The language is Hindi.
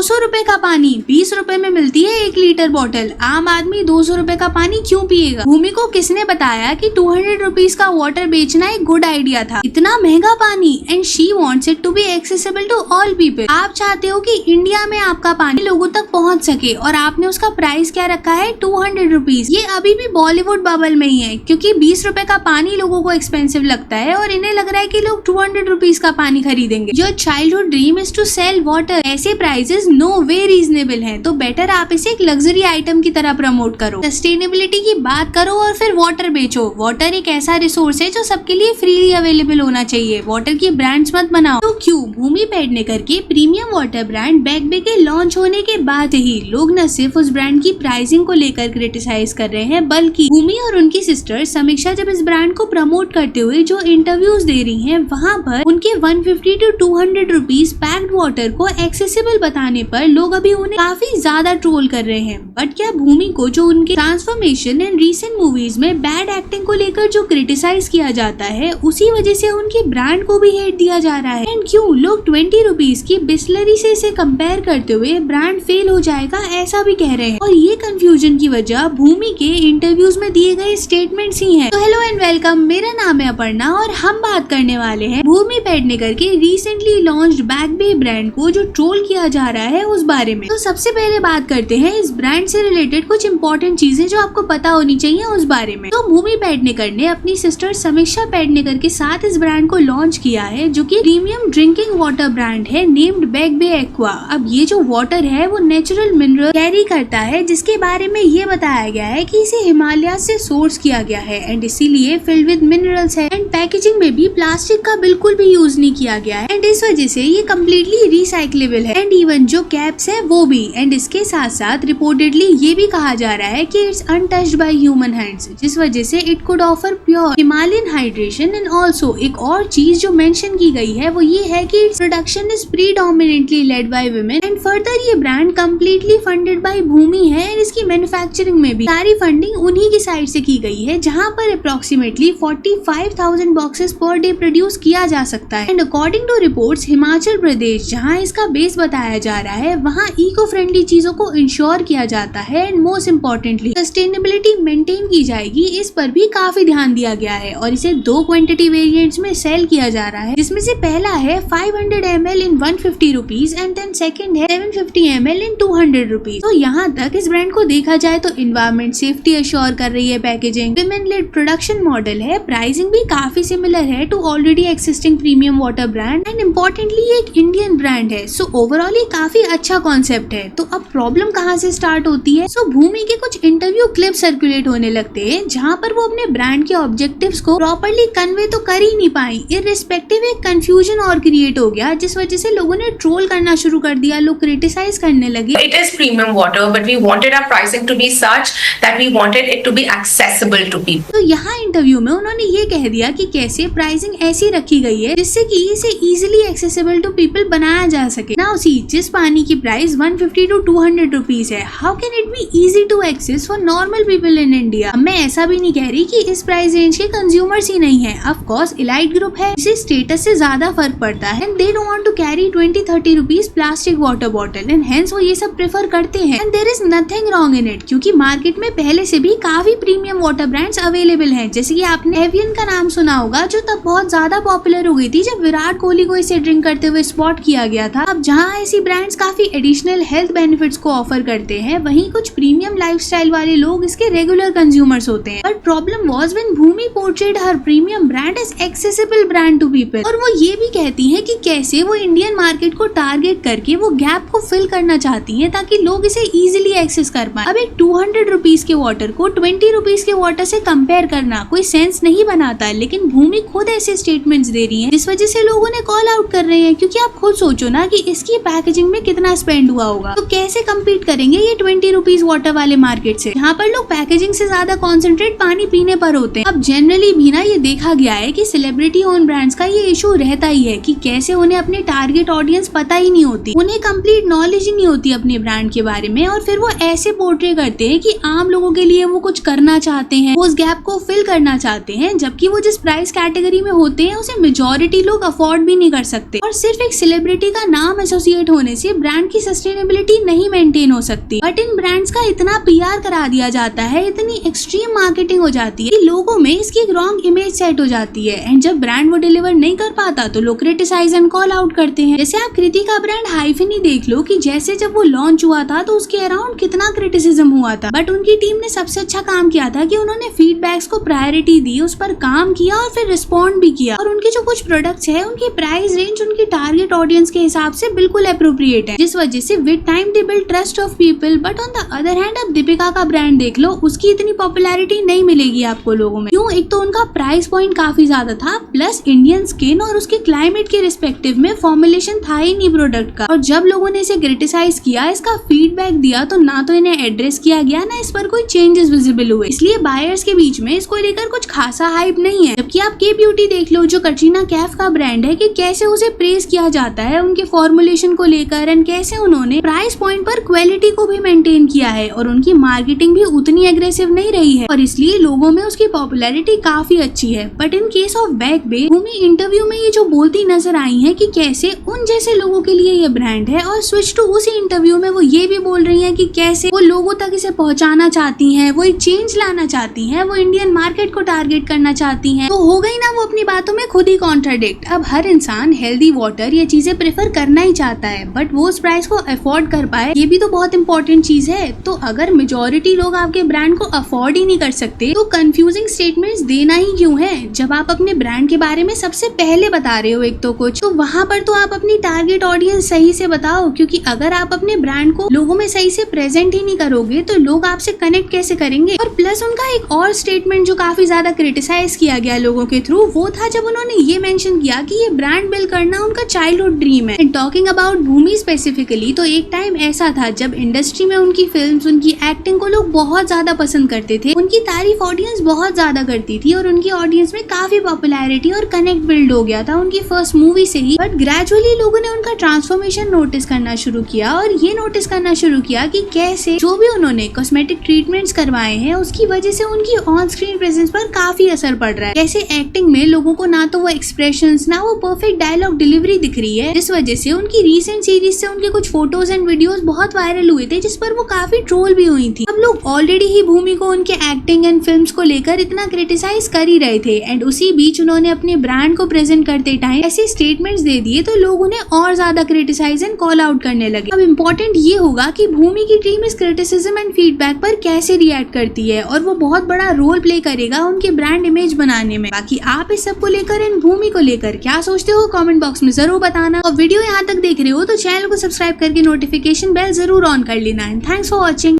200 रुपए का पानी 20 रुपए में मिलती है 1 लीटर बॉटल। आम आदमी 200 रुपए का पानी क्यों पिएगा? भूमि को किसने बताया कि 200 रुपीज का वाटर बेचना एक गुड आइडिया था? इतना महंगा पानी and she wants it to be accessible to all people. आप चाहते हो कि इंडिया में आपका पानी लोगों तक पहुंच सके और आपने उसका प्राइस क्या रखा है 200 रुपीज। ये अभी भी बॉलीवुड बबल में ही है क्योंकि 20 रुपए का पानी लोगों को एक्सपेंसिव लगता है और इन्हें लग रहा है कि लोग 200 रुपीज का पानी खरीदेंगे। Your childhood dream is to sell water. ऐसे प्राइसेस नो वे रीजनेबल हैं, तो बेटर आप इसे एक लग्जरी आइटम की तरह प्रमोट करो, सस्टेनेबिलिटी की बात करो और फिर वाटर बेचो। वाटर एक ऐसा रिसोर्स है जो सबके लिए फ्रीली अवेलेबल होना चाहिए। वाटर की ब्रांड्स मत बनाओ। तो क्यों भूमि पेडनेकर के प्रीमियम वाटर ब्रांड बैकबे के लॉन्च होने के बाद ही लोग न सिर्फ उस ब्रांड की प्राइसिंग को लेकर क्रिटिसाइज कर रहे हैं, बल्कि भूमि और उनकी सिस्टर समीक्षा जब इस ब्रांड को प्रमोट करते हुए जो इंटरव्यूज दे रही हैं, वहाँ पर उनके 150 to 200 रुपीज पैक्ड वाटर को एक्सेसिबल बताने पर लोग अभी उन्हें काफी ज्यादा ट्रोल कर रहे हैं। बट क्या भूमि को जो उनके ट्रांसफॉर्मेशन एंड रीसेंट मूवीज में बैड एक्टिंग को लेकर जो क्रिटिसाइज किया जाता है, उसी वजह से उनकी ब्रांड को भी हेट दिया जा रहा है? एंड क्यों लोग 20 रुपीज की बिस्लरी से इसे कंपेयर करते हुए ब्रांड फेल हो जाएगा ऐसा भी कह रहे हैं? और ये कंफ्यूजन की वजह भूमि के इंटरव्यूज में दिए गए स्टेटमेंट्स ही हैं। तो हेलो एंड वेलकम, मेरा नाम है अपर्णा और हम बात करने वाले हैं भूमि पेडनेकर के रिसेंटली लॉन्च्ड बैकबे ब्रांड को जो ट्रोल किया जा रहा है उस बारे में। तो सबसे पहले बात करते हैं इस ब्रांड से रिलेटेड कुछ इंपॉर्टेंट चीजें जो आपको पता होनी चाहिए उस बारे में। तो भूमि पेडनेकर ने अपनी सिस्टर समीक्षा पेडनेकर के साथ इस ब्रांड को लॉन्च किया है, जो कि प्रीमियम ड्रिंकिंग वाटर ब्रांड है नेम्ड बैकबे एक्वा। अब ये जो वाटर है वो नेचुरल मिनरल कैरी करता है, जिसके बारे में ये बताया गया है कि इसे हिमालय से सोर्स किया गया है एंड इसीलिए फिल्ड विद मिनरल्स है। एंड पैकेजिंग में भी प्लास्टिक का बिल्कुल भी यूज नहीं किया गया है एंड इस वजह से ये कम्प्लीटली रिसाइक्लेबल है एंड इवन जो कैप्स है वो भी। एंड इसके साथ साथ रिपोर्टेडली ये भी कहा जा रहा है कि it's untouched by human hands, जिस वजह से it could offer pure Himalayan hydration. And also एक और चीज जो मेंशन की गई है वो ये है कि its production is predominantly led by women and further ये ब्रांड कम्प्लीटली फंडेड बाय भूमि है एंड इसकी मैन्युफैक्चरिंग में भी सारी फंडिंग उन्हीं की साइड से की गई है, जहाँ पर approximately 45,000 boxes per day produce किया जा सकता है। And according to reports Himachal Pradesh, जहाँ इसका बेस बताया जा रहा है, वहाँ इको फ्रेंडली चीजों को इंश्योर किया जाता है and most importantly sustainability maintain की जाएगी। इस पर भी काफी ध्यान दिया गया है और इसे 2 क्वांटिटी वेरिएंट्स में सेल किया जा रहा है, जिसमें से पहला है 500 ml in 150 rupees and then second है 750 ml इन 200 रुपीज। तो यहाँ तक इस ब्रांड को देखा जाए तो इन्वायरमेंट सेफ्टी अश्योर कर रही है packaging, women led production model है, प्राइसिंग भी काफी सिमिलर है to already existing premium water brand and importantly ये एक इंडियन ब्रांड है। सो ओवरऑल ये काफी अच्छा कॉन्सेप्ट है। तो अब प्रॉब्लम कहाँ से स्टार्ट होती है? सो भूमि के कुछ इंटरव्यू क्लिप सर्कुलेट होने लगते हैं, जहाँ पर वो अपने ब्रांड के ऑब्जेक्टिव्स को प्रॉपर्ली कन्वे तो कर ही नहीं पाई। इररिस्पेक्टिव एक कंफ्यूजन और क्रिएट हो गया, जिस वजह से लोगों ने ट्रोल करना शुरू कर दिया, लोग क्रिटिसाइज करने लगे। It is premium water, but we wanted our pricing to be such that we wanted it to be accessible to people. तो यहाँ इंटरव्यू में उन्होंने ये कह दिया कि कैसे प्राइसिंग ऐसी रखी गई है जिससे कि इसे इजीली एक्सेसिबल टू पीपल बनाया जा सके। नाउ सी, जिस पानी की प्राइस 150 to 200 रुपीज है, how can it be easy to access for normal people in India? मैं ऐसा भी नहीं कह रही कि इस प्राइस रेंज के कंज्यूमर्स ही नहीं है। ऑफ कोर्स इलाइट ग्रुप है, जिसे स्टेटस से ज्यादा फर्क पड़ता है and they don't want to carry 20-30 rupees plastic water bottle and hence वो ये सब प्रेफर करते हैं and there is nothing wrong in it, क्योंकि मार्केट में पहले से भी काफी प्रीमियम वाटर ब्रांड्स अवेलेबल हैं। जैसे कि आपने एवियन का नाम सुना होगा, जो तब बहुत ज्यादा पॉपुलर हो गई थी जब विराट कोहली को इसे ड्रिंक करते हुए स्पॉट किया गया था। अब जहाँ ऐसी ब्रांड्स काफी एडिशनल हेल्थ बेनिफिट्स को ऑफर करते हैं, वहीं कुछ प्रीमियम लाइफस्टाइल वाले लोग इसके रेगुलर कंज्यूमर्स होते हैं। But problem was when Bhumi portrayed her premium brand as accessible brand to people. और वो ये भी कहती है कि कैसे वो इंडियन मार्केट को टारगेट करके वो गैप को फिल करना चाहती है ताकि लोग इसे इजीली एक्सेस कर पाए। अब एक 200 रुपीज के वाटर को 20 रुपीज के वाटर से कंपेयर करना कोई सेंस नहीं बनाता, लेकिन भूमि खुद ऐसे स्टेटमेंट्स दे रही है, जिस वजह से लोगों ने कॉल आउट कर रहे हैं। क्योंकि आप खुद सोचो ना कि इसकी पैकेजिंग में कितना स्पेंड हुआ होगा, तो कैसे कम्पीट करेंगे ये 20 रुपीज वाटर वाले मार्केट से, जहाँ पर लोग पैकेजिंग से ज्यादा कॉन्सेंट्रेट पानी पीने पर होते हैं। अब जनरली भी ना ये देखा गया है कि सेलिब्रिटी ओन ब्रांड्स का ये इशू रहता ही है कि कैसे उन्हें अपने टारगेट ऑडियंस पता ही नहीं होती, उन्हें कंप्लीट नॉलेज ही नहीं होती अपने ब्रांड के बारे में, और फिर वो ऐसे पोर्ट्रे करते हैं कि आम लोगों के लिए वो कुछ करना चाहते हैं, वो उस गैप को फिल करना चाहते हैं, जबकि वो जिस प्राइस कैटेगरी में होते हैं उसे मेजॉरिटी लोग अफोर्ड भी नहीं कर सकते। और सिर्फ एक सेलिब्रिटी का नाम एसोसिएट होने से ब्रांड की सस्टेनेबिलिटी नहीं मेंटेन हो सकती। बट इन ब्रांड्स का इतना पीआर करा दिया जाता है, इतनी एक्सट्रीम मार्केटिंग हो जाती है कि लोगों में इसकी एक रॉन्ग इमेज सेट हो जाती है एंड जब ब्रांड वो डिलीवर नहीं कर पाता तो लोग क्रिटिसाइज एंड कॉल आउट करते हैं। जैसे आप कृति का ब्रांड हाइफिन ही देख लो कि जैसे जब वो लॉन्च हुआ था तो उसके अराउंड कितना क्रिटिसिज्म हुआ था, बट उनकी टीम ने सबसे अच्छा काम किया था कि उन्होंने फीडबैक्स को प्रायोरिटी दी, उस पर काम किया और फिर रिस्पॉन्ड भी किया। और उनके जो कुछ प्रोडक्ट्स है उनकी प्राइस रेंज उनकी टारगेट ऑडियंस के हिसाब से बिल्कुल अप्रोप्रिएट है, जिस वजह से with time they build trust of people. But on the other hand अब दीपिका का ब्रांड देख लो, उसकी इतनी पॉपुलैरिटी नहीं मिलेगी आपको लोगों में। क्यों? एक तो उनका प्राइस पॉइंट काफी ज्यादा था, प्लस इंडियन स्किन और उसके क्लाइमेट के रिस्पेक्टिव में फॉर्मुलेशन था ही नहीं प्रोडक्ट का। और जब लोगों ने इसे क्रिटिसाइज किया, इसका फीडबैक दिया, तो ना तो इन्हें एड्रेस किया गया ना इस पर कोई चेंजेस विजिबल हुए, इसलिए बायर्स के बीच में इसको लेकर कुछ खासा हाइप नहीं है। जबकि आप के ब्यूटी देख लो जो कटरीना कैफ का ब्रांड है कि कैसे उसे प्रेज किया जाता है उनके फॉर्मुलेशन को लेकर एंड कैसे उन्होंने प्राइस पॉइंट पर क्वालिटी को भी मेंटेन किया है और उनकी मार्केटिंग भी उतनी एग्रेसिव नहीं रही है और इसलिए लोगों में उसकी पॉपुलैरिटी काफी अच्छी है। But in case of back bay, Bhumi interview में ये जो बोलती नजर आई है कि कैसे उन जैसे लोगों के लिए ये ब्रांड है, और स्विच टू उसी इंटरव्यू में वो ये भी बोल रही है कि कैसे वो लोगों तक इसे पहुंचाना चाहती हैं, वो एक चेंज लाना चाहती हैं, वो इंडियन मार्केट को टारगेट करना चाहती हैं। तो हो गई ना वो अपनी बातों में खुद ही कॉन्ट्राडिक्ट। अब हर इंसान हेल्दी वाटर ये चीजें प्रेफर करना ही चाहता है, बट वो उस प्राइस को अफोर्ड कर पाए ये भी तो बहुत इंपॉर्टेंट चीज है। तो अगर मेजोरिटी लोग आपके ब्रांड को अफोर्ड ही नहीं कर सकते तो कंफ्यूजिंग स्टेटमेंट्स देना ही क्यों है? जब आप अपने ब्रांड के बारे में सबसे पहले बता रहे हो एक तो कुछ, तो वहाँ पर तो आप अपनी टारगेट ऑडियंस सही से बताओ, क्योंकि अगर आप अपने ब्रांड को लोगों में सही से प्रेजेंट ही नहीं करोगे तो लोग आपसे कनेक्ट कैसे करेंगे? और प्लस उनका एक और स्टेटमेंट जो काफी ज्यादा क्रिटिसाइज किया गया लोगों के थ्रू, वो था जब उन्होंने ये मेंशन किया कि ये ब्रांड बिल्ड करना उनका चाइल्डहुड ड्रीम है। टॉकिंग अबाउट भूमि स्पेसिफिकली, तो एक टाइम ऐसा था जब इंडस्ट्री में उनकी फिल्म्स, उनकी एक्टिंग को लोग बहुत ज्यादा पसंद करते थे, उनकी तारीफ ऑडियंस बहुत ज्यादा करती थी और उनकी ऑडियंस में काफी पॉपुलैरिटी और कनेक्ट बिल्ड हो गया था उनकी फर्स्ट मूवी से ही। बट ग्रेजुअली लोगों ने उनका ट्रांसफॉर्मेशन नोटिस करना शुरू किया और ये नोटिस करना शुरू किया कि कैसे जो भी उन्होंने कॉस्मेटिक ट्रीटमेंट्स करवाए हैं उसकी वजह से उनकी ऑन स्क्रीन प्रेजेंस पर काफी असर पड़ रहा है। कैसे एक्टिंग में लोगों को ना तो वो एक्सप्रेशंस ना वो परफेक्ट डायलॉग डिलीवरी दिख रही है, जिस वजह से उनकी रीसेंट सीरीज से उनके कुछ फोटोज एंड वीडियोस बहुत वायरल हुए थे जिस पर वो काफी ट्रोल भी हुई थी। अब लोग ऑलरेडी ही भूमि को उनके एक्टिंग एंड फिल्म्स को लेकर इतना क्रिटिसाइज कर ही रहे थे एंड उसी बीच उन्होंने अपने ब्रांड को प्रेजेंट करते टाइम ऐसे स्टेटमेंट्स दे दिए तो लोग उन्हें और ज्यादा क्रिटिसाइज एंड कॉल आउट करने लगे। अब इम्पोर्टेंट ये होगा कि भूमि की टीम इस क्रिटिसिज्म एंड फीडबैक पर कैसे रिएक्ट करती है और वो बहुत बड़ा रोल प्ले करेगा उनके ब्रांड इमेज बनाने में। बाकी आप इस सब को लेकर एंड भूमि को लेकर क्या सोचते हो कमेंट बॉक्स में जरूर बताना, और वीडियो यहाँ तक देख रहे हो तो चैनल को सब्सक्राइब करके नोटिफिकेशन बेल जरूर ऑन कर लेना। And thanks for watching.